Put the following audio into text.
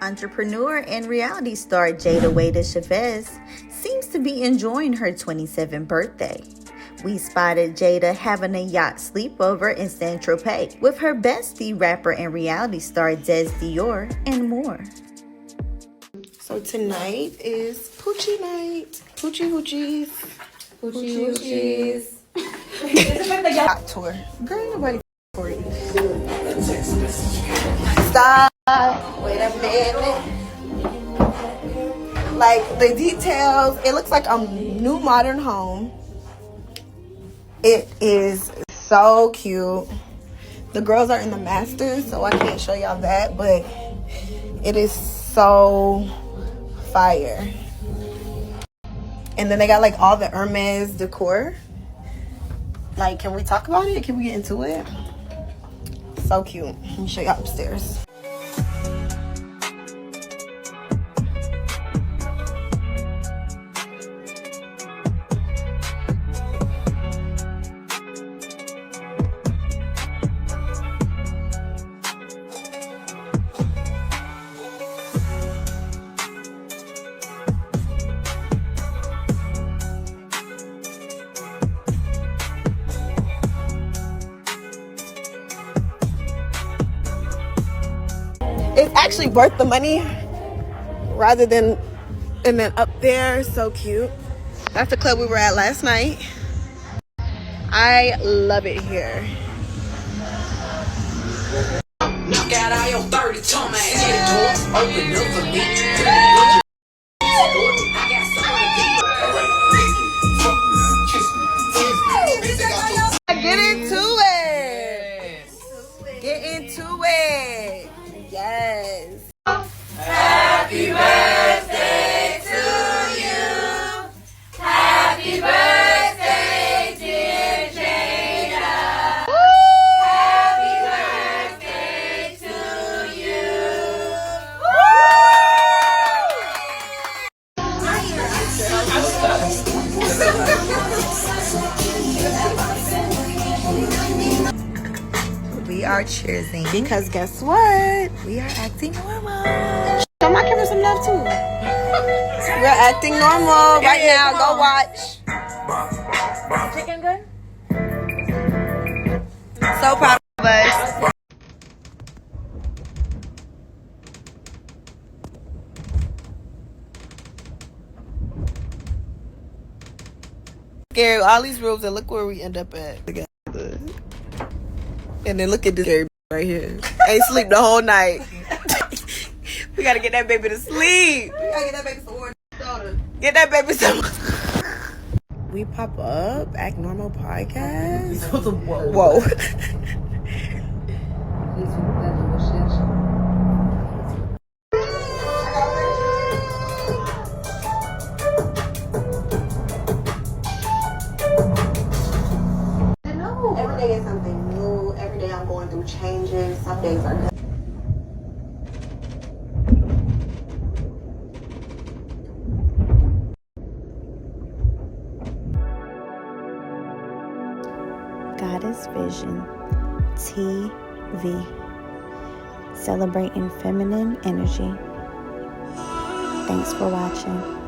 Entrepreneur and reality star Jayda Wayda Cheaves seems to be enjoying her 27th birthday. We spotted Jayda having a yacht sleepover in Saint Tropez with her bestie, rapper and reality star Dior, and more. So tonight is Poochie night. Poochie hoochies. Poochie hoochies. Yacht tour. Girl, nobody for you. Stop. Wait a minute. Like the details, it looks like a new modern home. It is so cute. The girls are in the masters, so I can't show y'all that, but it is so fire. And then they got like all the Hermes decor. Like, can we talk about it? Can we get into it? So cute. Let me show y'all upstairs. It's actually worth the money rather than, and then up there, so cute. That's the club we were at last night. I love it here. Knock out all your 30 tone doors open up for me. Get into it. Get into it. Yes. Happy birthday to you. Happy birthday, dear Jayda. Happy birthday to you. We are cheersing Because guess what? we are acting normal. Show my camera some love too. We're acting normal right now. Go watch. Chicken good? So proud of us. Scary, all these rooms, and look where we end up at. And then look at this scary right here. Ain't sleep the whole night. We gotta get that baby to sleep. We gotta get that baby some orange soda. Get that baby some. We pop up, Act Normal podcast. Whoa. Every day is something new. Every day I'm going through changes. Some days are good. Goddess Vision TV, celebrating feminine energy. Thanks for watching.